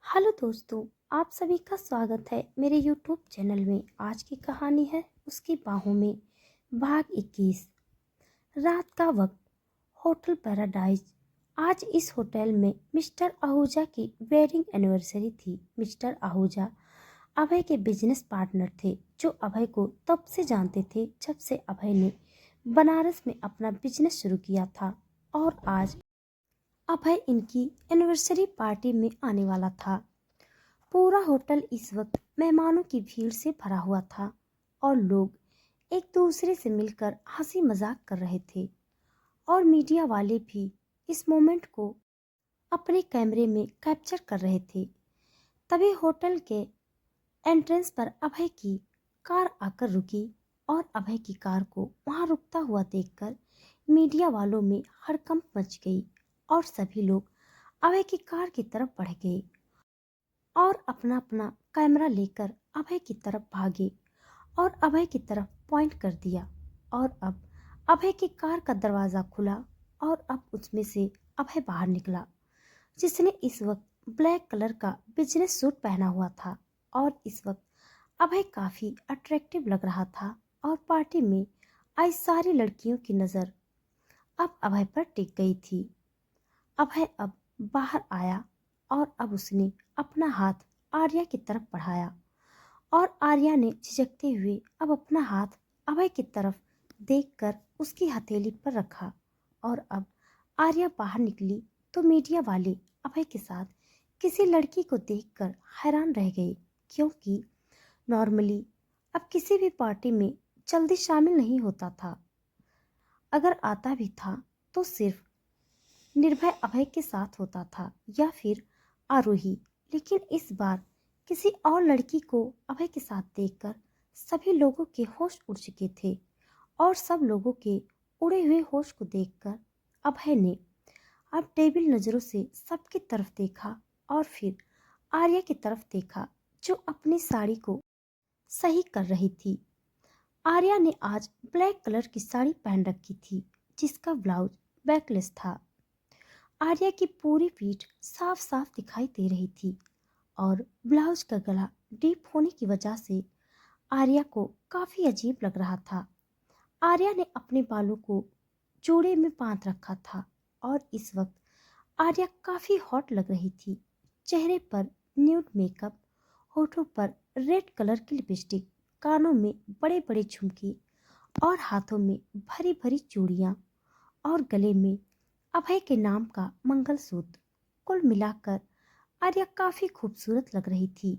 Hello दोस्तों, आप सभी का स्वागत है मेरे यूट्यूब चैनल में। आज की कहानी है उसकी बाहों में, भाग 21। रात का वक्त, होटल पैराडाइज। आज इस होटल में मिस्टर आहूजा की वेडिंग एनिवर्सरी थी। मिस्टर आहूजा अभय के बिजनेस पार्टनर थे, जो अभय को तब से जानते थे जब से अभय ने बनारस में अपना बिजनेस शुरू किया था। और आज अभय इनकी एनिवर्सरी पार्टी में आने वाला था। पूरा होटल इस वक्त मेहमानों की भीड़ से भरा हुआ था और लोग एक दूसरे से मिलकर हंसी मजाक कर रहे थे और मीडिया वाले भी इस मोमेंट को अपने कैमरे में कैप्चर कर रहे थे। तभी होटल के एंट्रेंस पर अभय की कार आकर रुकी और अभय की कार को वहां रुकता हुआ देखकर मीडिया वालों में हड़कंप मच गई और सभी लोग अभय की कार की तरफ बढ़ गए और अपना अपना कैमरा लेकर अभय की तरफ भागे और अभय की तरफ पॉइंट कर दिया। और अब अभय की कार का दरवाजा खुला और अब उसमें से अभय बाहर निकला, जिसने इस वक्त ब्लैक कलर का बिजनेस सूट पहना हुआ था। और इस वक्त अभय काफी अट्रैक्टिव लग रहा था और पार्टी में आई सारी लड़कियों की नजर अब अभय पर टिक गई थी। अभय अब बाहर आया और अब उसने अपना हाथ आर्या की तरफ बढ़ाया और आर्या ने झिझकते हुए अब अपना हाथ अभय की तरफ देखकर उसकी हथेली पर रखा। और अब आर्या बाहर निकली तो मीडिया वाले अभय के साथ किसी लड़की को देखकर हैरान रह गए, क्योंकि नॉर्मली अब किसी भी पार्टी में जल्दी शामिल नहीं होता था। अगर आता भी था तो सिर्फ निर्भय अभय के साथ होता था या फिर आरोही। लेकिन इस बार किसी और लड़की को अभय के साथ देखकर सभी लोगों के होश उड़ चुके थे और सब लोगों के उड़े हुए होश को देखकर अभय ने अब टेबल नजरों से सबकी तरफ देखा और फिर आर्या की तरफ देखा, जो अपनी साड़ी को सही कर रही थी। आर्या ने आज ब्लैक कलर की साड़ी पहन रखी थी, जिसका ब्लाउज बैकलेस था। आर्या की पूरी पीठ साफ साफ दिखाई दे रही थी और ब्लाउज का गला डीप होने की वजह से आर्या को काफी अजीब लग रहा था। आर्या ने अपने बालों को जोड़े में बांध रखा था और इस वक्त आर्या काफी हॉट लग रही थी। चेहरे पर न्यूड मेकअप, होठों पर रेड कलर की लिपस्टिक, कानों में बड़े बड़े झुमके और हाथों में भरी भरी चूड़ियां और गले में अभय के नाम का मंगलसूत्र। कुल मिलाकर आर्या काफी खूबसूरत लग रही थी।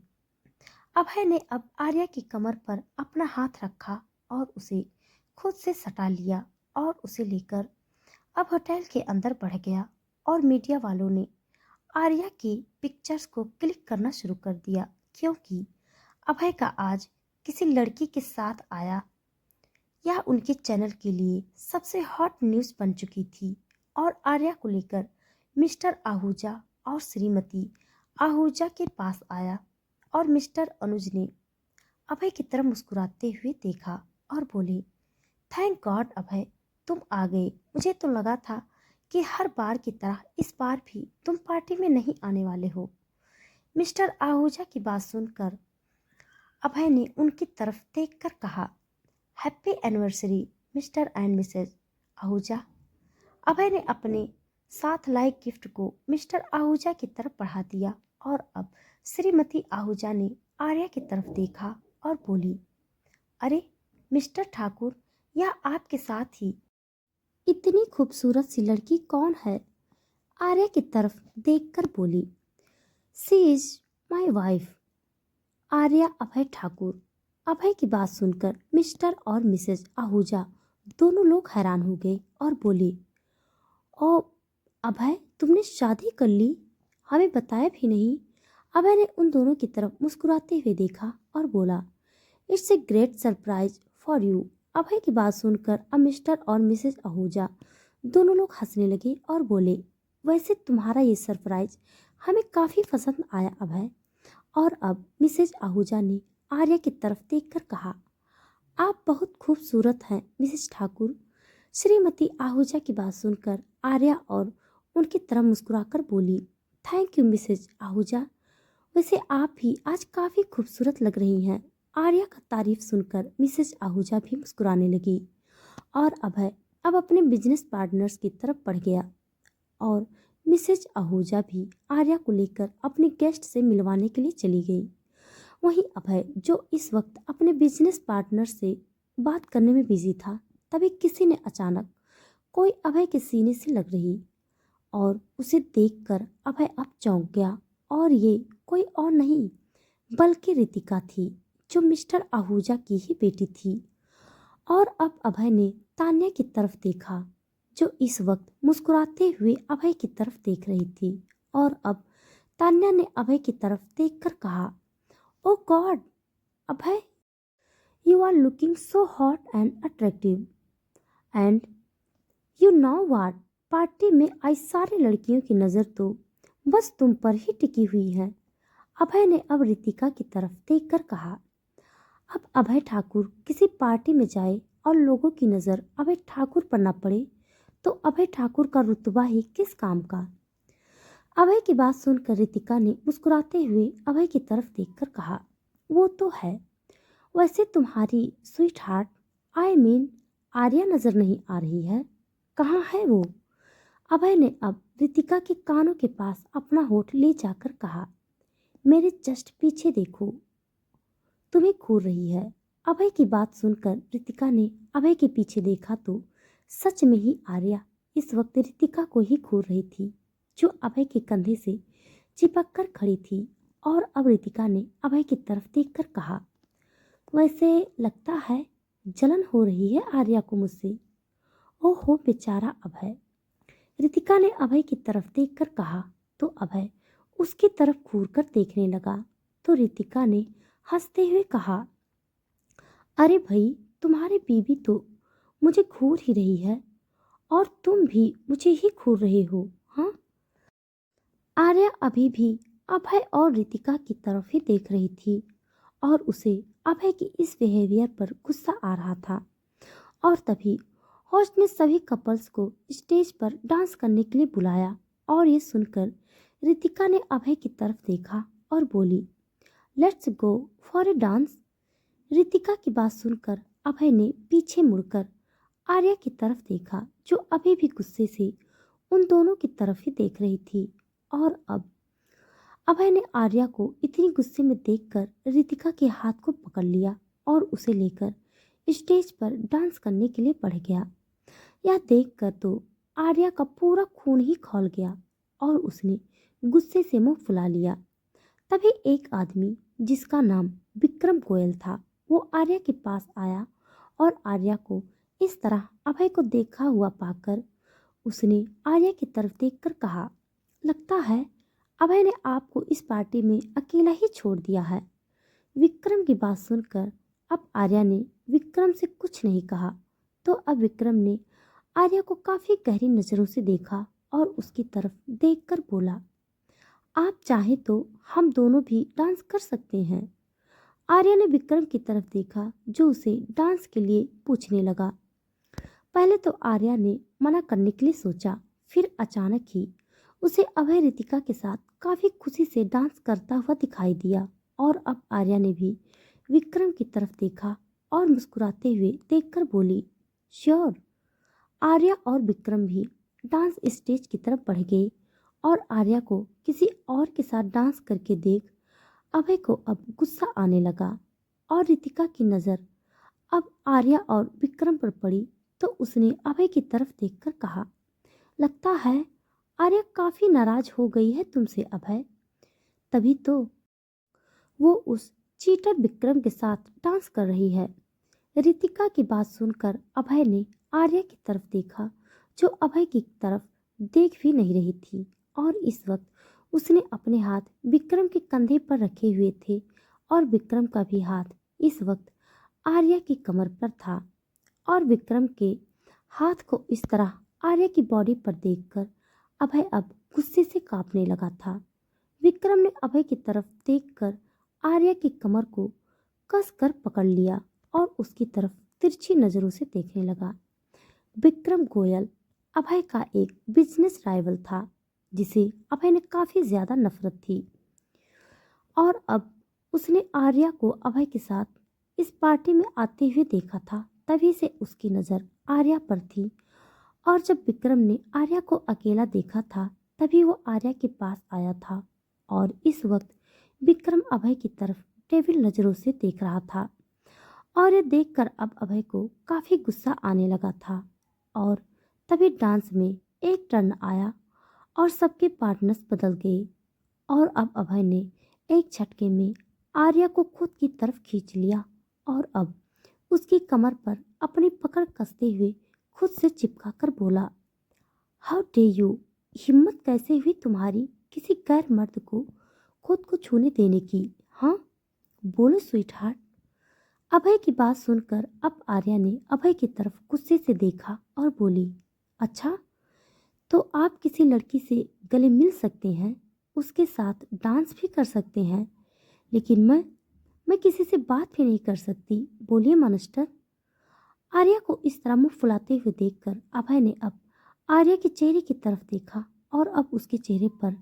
अभय ने अब आर्या की कमर पर अपना हाथ रखा और उसे खुद से सटा लिया और उसे लेकर अब होटल के अंदर बढ़ गया और मीडिया वालों ने आर्या की पिक्चर्स को क्लिक करना शुरू कर दिया, क्योंकि अभय का आज किसी लड़की के साथ आया यह उनके चैनल के लिए सबसे हॉट न्यूज़ बन चुकी थी। और आर्या को लेकर मिस्टर आहूजा और श्रीमती आहूजा के पास आया और मिस्टर अनुज ने अभय की तरफ मुस्कुराते हुए देखा और बोले, थैंक गॉड अभय, तुम आ गए। मुझे तो लगा था कि हर बार की तरह इस बार भी तुम पार्टी में नहीं आने वाले हो। मिस्टर आहूजा की बात सुनकर अभय ने उनकी तरफ देखकर कहा, happy anniversary Mr and Mrs Ahuja. Abhay ने अपने साथ लाए गिफ्ट को मिस्टर आहूजा की तरफ बढ़ा दिया और अब श्रीमती आहूजा ने आर्या की तरफ देखा और बोली, अरे मिस्टर ठाकुर, यह आपके साथ ही इतनी खूबसूरत सी लड़की कौन है? आर्या की तरफ देखकर बोली, सी इज माई वाइफ, आर्या अभय ठाकुर। अभय की बात सुनकर मिस्टर और मिसेज आहूजा दोनों लोग हैरान हो गए और बोले, ओ अभय, तुमने शादी कर ली, हमें बताया भी नहीं। अभय ने उन दोनों की तरफ मुस्कुराते हुए देखा और बोला, it's a great surprise for you. Abhay की बात सुनकर अब मिस्टर और मिसेज आहूजा दोनों लोग हंसने लगे और बोले, वैसे तुम्हारा ये सरप्राइज हमें काफ़ी पसंद आया अभय। और अब मिसेज आहूजा ने आर्या की तरफ देखकर कहा, आप बहुत खूबसूरत हैं मिसेज ठाकुर। श्रीमती आहूजा की बात सुनकर आर्या और उनकी तरफ मुस्कुराकर बोली, थैंक यू मिसेज आहूजा, वैसे आप भी आज काफी खूबसूरत लग रही हैं। आर्या का तारीफ सुनकर मिसेज आहूजा भी मुस्कुराने लगी और अभय अब अपने बिजनेस पार्टनर्स की तरफ बढ़ गया और मिसेज आहूजा भी आर्या को लेकर अपने गेस्ट से मिलवाने के लिए चली गई। वहीं अभय जो इस वक्त अपने बिजनेस पार्टनर से बात करने में बिजी था, तभी किसी ने अचानक कोई अभय के सीने से लग रही और उसे देखकर अभय अब चौंक गया और ये कोई और नहीं बल्कि रितिका थी, जो मिस्टर आहूजा की ही बेटी थी। और अब अभय ने तान्या की तरफ देखा, जो इस वक्त मुस्कुराते हुए अभय की तरफ देख रही थी। और अब तान्या ने अभय की तरफ देखकर कहा, oh God Abhay, you are looking so hot and attractive and you know what, party में आई सारी लड़कियों की नज़र तो बस तुम पर ही टिकी हुई है। अभय ने अब रितिका की तरफ देखकर कहा, अब अभय ठाकुर किसी पार्टी में जाए और लोगों की नज़र अभय ठाकुर पर न पड़े तो अभय ठाकुर का रुतबा ही किस काम का। अभय की बात सुनकर रितिका ने मुस्कुराते हुए अभय की तरफ देखकर कहा, वो तो है, वैसे तुम्हारी sweet heart I mean Arya नजर नहीं आ रही है, कहाँ है वो। अभय ने अब रितिका के कानों के पास अपना होठ ले जाकर कहा, मेरे जस्ट पीछे देखो, तुम्हें घूर रही है। अभय की बात सुनकर रितिका ने अभय के पीछे देखा तो सच में ही आर्या इस वक्त रितिका को ही घूर रही थी, जो अभय के कंधे से चिपक कर खड़ी थी। और अब रितिका ने अभय की तरफ देखकर कहा, वैसे लगता है जलन हो रही है आर्या को मुझसे। ओहो बेचारा अभय, रितिका ने अभय की तरफ देखकर कहा तो अभय उसकी तरफ घूर कर देखने लगा। तो रितिका ने हंसते हुए कहा, अरे भाई, तुम्हारी बीवी तो मुझे घूर ही रही है और तुम भी मुझे ही घूर रहे हो। हाँ। आर्या अभी भी अभय और रितिका की तरफ ही देख रही थी और उसे अभय की इस बिहेवियर पर गुस्सा आ रहा था। और तभी होस्ट ने सभी कपल्स को स्टेज पर डांस करने के लिए बुलाया और ये सुनकर रितिका ने अभय की तरफ देखा और बोली, let's go for a dance. Ritika की बात सुनकर अभय ने पीछे मुड़कर आर्या की तरफ देखा, जो अभी भी गुस्से से उन दोनों की तरफ ही देख रही थी। और अब अभय ने आर्या को इतनी गुस्से में देखकर रितिका के हाथ को पकड़ लिया और उसे लेकर स्टेज पर डांस करने के लिए बढ़ गया। यह देखकर तो आर्या का पूरा खून ही खौल गया और उसने गुस्से से मुंह फुला लिया। तभी एक आदमी जिसका नाम विक्रम गोयल था, वो आर्या के पास आया और आर्या को इस तरह अभय को देखा हुआ पाकर उसने आर्या की तरफ देखकर कहा, लगता है अभय ने आपको इस पार्टी में अकेला ही छोड़ दिया है। विक्रम की बात सुनकर अब आर्या ने विक्रम से कुछ नहीं कहा। तो अब विक्रम ने आर्या को काफी गहरी नजरों से देखा और उसकी तरफ देखकर बोला, आप चाहे तो हम दोनों भी डांस कर सकते हैं। आर्या ने विक्रम की तरफ देखा, जो उसे डांस के लिए पूछने लगा। पहले तो आर्या ने मना करने के लिए सोचा, फिर अचानक ही उसे अभय रितिका के साथ काफी खुशी से डांस करता हुआ दिखाई दिया। और अब आर्या ने भी विक्रम की तरफ देखा और मुस्कुराते हुए देखकर बोली, श्योर। आर्या और विक्रम भी डांस स्टेज की तरफ बढ़ गए और आर्या को किसी और के साथ डांस करके देख अभय को अब गुस्सा आने लगा। और रितिका की नज़र अब आर्या और विक्रम पर पड़ी तो उसने अभय की तरफ देखकर कहा, लगता है आर्या काफी नाराज हो गई है तुमसे अभय, तभी तो वो उस चीटर विक्रम के साथ डांस कर रही है। रितिका की बात सुनकर अभय ने आर्या की तरफ देखा, जो अभय की तरफ देख भी नहीं रही थी और इस वक्त उसने अपने हाथ विक्रम के कंधे पर रखे हुए थे और विक्रम का भी हाथ इस वक्त आर्या की कमर पर था। और विक्रम के हाथ को इस तरह आर्या की बॉडी पर देखकर अभय अब गुस्से से कांपने लगा था। विक्रम ने अभय की तरफ देखकर आर्या की कमर को कसकर पकड़ लिया और उसकी तरफ तिरछी नजरों से देखने लगा। विक्रम गोयल अभय का एक बिजनेस राइवल था, जिसे अभय ने काफी ज्यादा नफरत थी। और अब उसने आर्या को अभय के साथ इस पार्टी में आते हुए देखा था। तभी से उसकी नज़र आर्या पर थी और जब विक्रम ने आर्या को अकेला देखा था तभी वो आर्या के पास आया था और इस वक्त विक्रम अभय की तरफ टेढ़ी नजरों से देख रहा था और ये देखकर अब अभय को काफी गुस्सा आने लगा था। और तभी डांस में एक टर्न आया और सबके पार्टनर्स बदल गए और अब अभय ने एक झटके में आर्या को खुद की तरफ खींच लिया और अब उसकी कमर पर अपनी पकड़ कसते हुए खुद से चिपका कर बोला, हाउ डे यू, हिम्मत कैसे हुई तुम्हारी किसी गैर मर्द को खुद को छूने देने की? हाँ, बोलो स्वीट हार्ट। अभय की बात सुनकर अब आर्या ने अभय की तरफ गुस्से से देखा और बोली, अच्छा तो आप किसी लड़की से गले मिल सकते हैं, उसके साथ डांस भी कर सकते हैं, लेकिन मैं किसी से बात भी नहीं कर सकती, बोलिए मास्टर। आर्या को इस तरह मुंह फुलाते हुए देखकर अभय ने अब आर्या के चेहरे की तरफ देखा और अब उसके चेहरे पर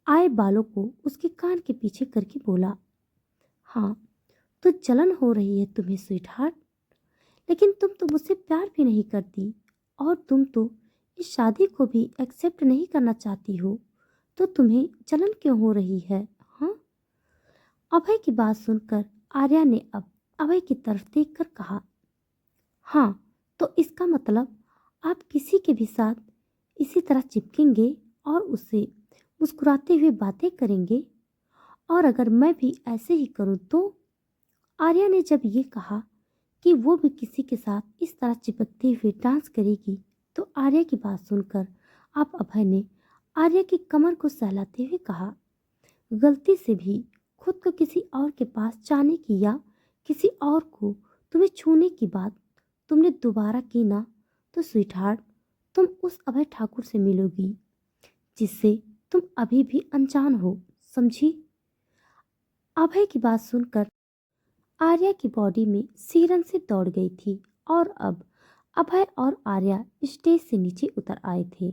आए बालों को उसके कान के पीछे करके बोला, हाँ तो जलन हो रही है तुम्हें स्वीट हार्ट, लेकिन तुम तो मुझसे प्यार भी नहीं करती और तुम तो इस शादी को भी एक्सेप्ट नहीं करना चाहती हो, तो तुम्हें जलन क्यों हो रही है? हाँ। अभय की बात सुनकर आर्या ने अब अभय की तरफ देखकर कहा, हाँ तो इसका मतलब आप किसी के भी साथ इसी तरह चिपकेंगे और उससे मुस्कुराते हुए बातें करेंगे, और अगर मैं भी ऐसे ही करूं तो? आर्या ने जब ये कहा कि वो भी किसी के साथ इस तरह चिपकते हुए डांस करेगी तो आर्या की बात सुनकर अब अभय ने आर्या की कमर को सहलाते हुए कहा, गलती से भी खुद को किसी और के पास जाने की या किसी और को तुम्हें छूने की बात तुमने दोबारा की ना तो स्वीट हार्ट तुम उस अभय ठाकुर से मिलोगी जिससे तुम अभी भी अनजान हो, समझी? अभय की बात सुनकर आर्या की बॉडी में सिरन से दौड़ गई थी और अब अभय और आर्या स्टेज से नीचे उतर आए थे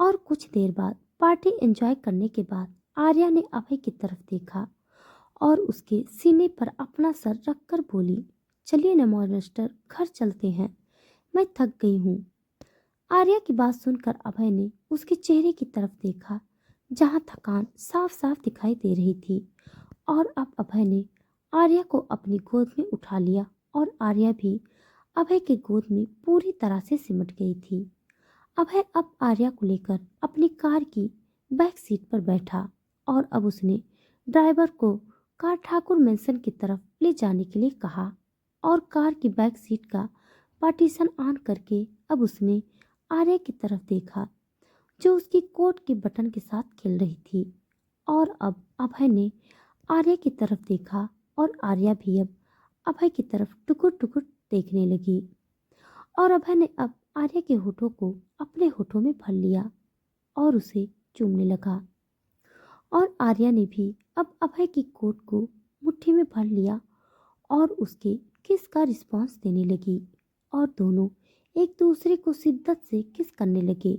और कुछ देर बाद पार्टी एंजॉय करने के बाद आर्या ने अभय की तरफ देखा और उसके सीने पर अपना सर रखकर बोली, चलिए ना मास्टर, घर चलते हैं, मैं थक गई हूँ। आर्या की बात सुनकर अभय ने उसके चेहरे की तरफ देखा जहाँ थकान साफ साफ दिखाई दे रही थी और अब अभय ने आर्या को अपनी गोद में उठा लिया और आर्या भी अभय के गोद में पूरी तरह से सिमट गई थी। अभय अब आर्या को लेकर अपनी कार की बैक सीट पर बैठा और अब उसने ड्राइवर को कार ठाकुर मेंशन की तरफ ले जाने के लिए कहा और कार की बैक सीट का पार्टीशन ऑन करके अब उसने आर्या की तरफ देखा जो उसकी कोट के बटन के साथ खेल रही थी और अब अभय ने आर्या की तरफ देखा और आर्या भी अब अभय की तरफ टुकुर टुकुर देखने लगी और अभय ने अब आर्या के होठों को अपने होठों में भर लिया और उसे चूमने लगा और आर्या ने भी अब अभय की कोट को मुट्ठी में भर लिया और उसके किस का रिस्पॉन्स देने लगी और दोनों एक दूसरे को शिद्दत से किस करने लगे।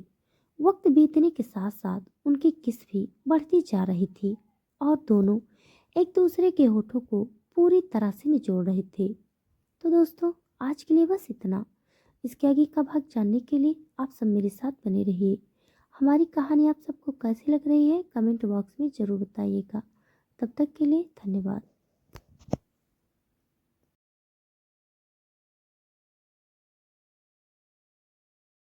वक्त बीतने के साथ साथ उनकी किस भी बढ़ती जा रही थी और दोनों एक दूसरे के होठों को पूरी तरह से निचोड़ रहे थे। तो दोस्तों आज के लिए बस इतना। इसके आगे का भाग जानने के लिए आप सब मेरे साथ बने रहिए। हमारी कहानी आप सबको कैसी लग रही है कमेंट बॉक्स में ज़रूर बताइएगा। तब तक के लिए धन्यवाद।